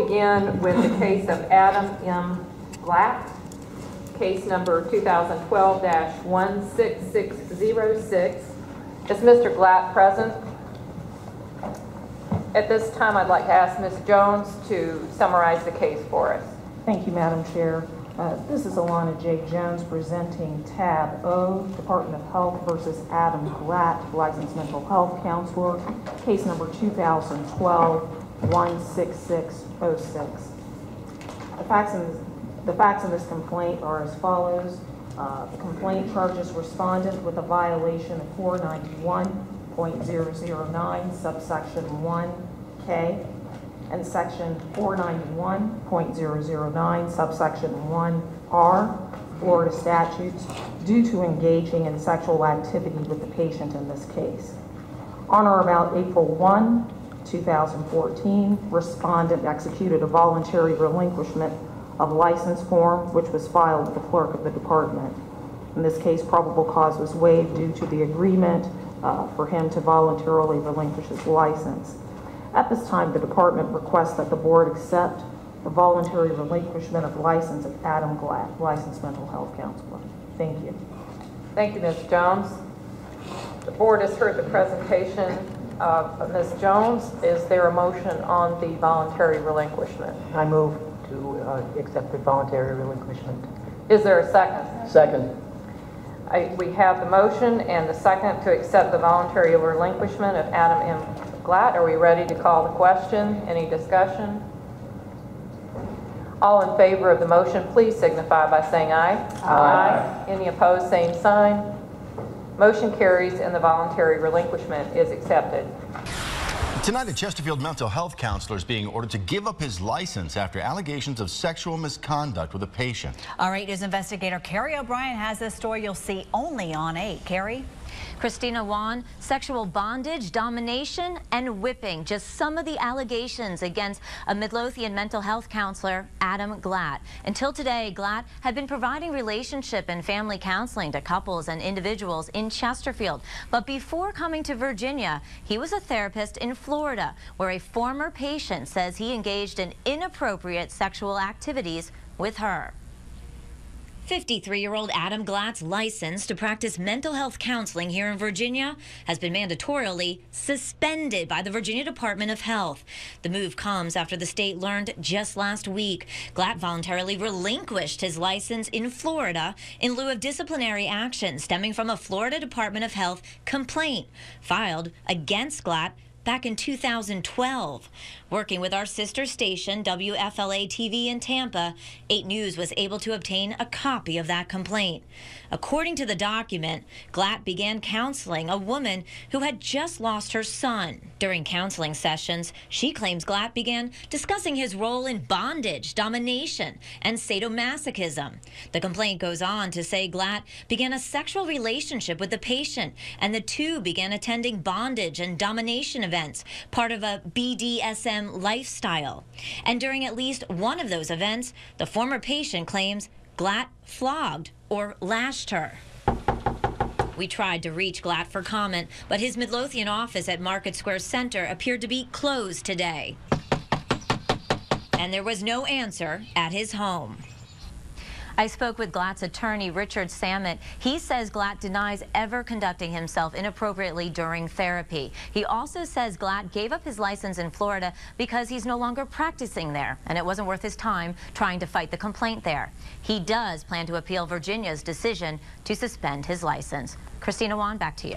begin with the case of Adam M. Glatt, case number 2012-16606. Is Mr. Glatt present? At this time, I'd like to ask Ms. Jones to summarize the case for us. Thank you, Madam Chair. This is Alana J. Jones presenting tab O, Department of Health versus Adam Glatt, licensed mental health counselor, case number 2012-16606. The facts in this complaint are as follows. The complaint charges respondent with a violation of 491.009 subsection 1K and section 491.009 subsection 1R Florida statutes due to engaging in sexual activity with the patient in this case. On or about April 1, 2014, respondent executed a voluntary relinquishment of license form which was filed with the clerk of the department. In this case, probable cause was waived due to the agreement for him to voluntarily relinquish his license. At this time, the department requests that the board accept the voluntary relinquishment of license of Adam Glatt, licensed mental health counselor. Thank you. Thank you, Ms. Jones. The board has heard the presentation of Ms. Jones. Is there a motion on the voluntary relinquishment? I move to accept the voluntary relinquishment. Is there a second? Second. We have the motion and the second to accept the voluntary relinquishment of Adam M. Glatt. Are we ready to call the question? Any discussion? All in favor of the motion, please signify by saying aye. Aye. Any opposed, same sign. Motion carries and the voluntary relinquishment is accepted. Tonight, a Chesterfield mental health counselor is being ordered to give up his license after allegations of sexual misconduct with a patient. All right, news investigator Carrie O'Brien has this story you'll see only on 8. Carrie? Christina Wan, sexual bondage, domination, and whipping. Just some of the allegations against a Midlothian mental health counselor, Adam Glatt. Until today, Glatt had been providing relationship and family counseling to couples and individuals in Chesterfield. But before coming to Virginia, he was a therapist in Florida, where a former patient says he engaged in inappropriate sexual activities with her. 53-year-old Adam Glatt's license to practice mental health counseling here in Virginia has been mandatorily suspended by the Virginia Department of Health. The move comes after the state learned just last week Glatt voluntarily relinquished his license in Florida in lieu of disciplinary action stemming from a Florida Department of Health complaint filed against Glatt back in 2012. Working with our sister station, WFLA-TV in Tampa, 8 News was able to obtain a copy of that complaint. According to the document, Glatt began counseling a woman who had just lost her son. During counseling sessions, she claims Glatt began discussing his role in bondage, domination, and sadomasochism. The complaint goes on to say Glatt began a sexual relationship with the patient, and the two began attending bondage and domination events, part of a BDSM lifestyle. And during at least one of those events, the former patient claims Glatt flogged or lashed her. We tried to reach Glatt for comment, but his Midlothian office at Market Square Center appeared to be closed today. And there was no answer at his home. I spoke with Glatt's attorney, Richard Samet. He says Glatt denies ever conducting himself inappropriately during therapy. He also says Glatt gave up his license in Florida because he's no longer practicing there, and it wasn't worth his time trying to fight the complaint there. He does plan to appeal Virginia's decision to suspend his license. Christina Wan, back to you.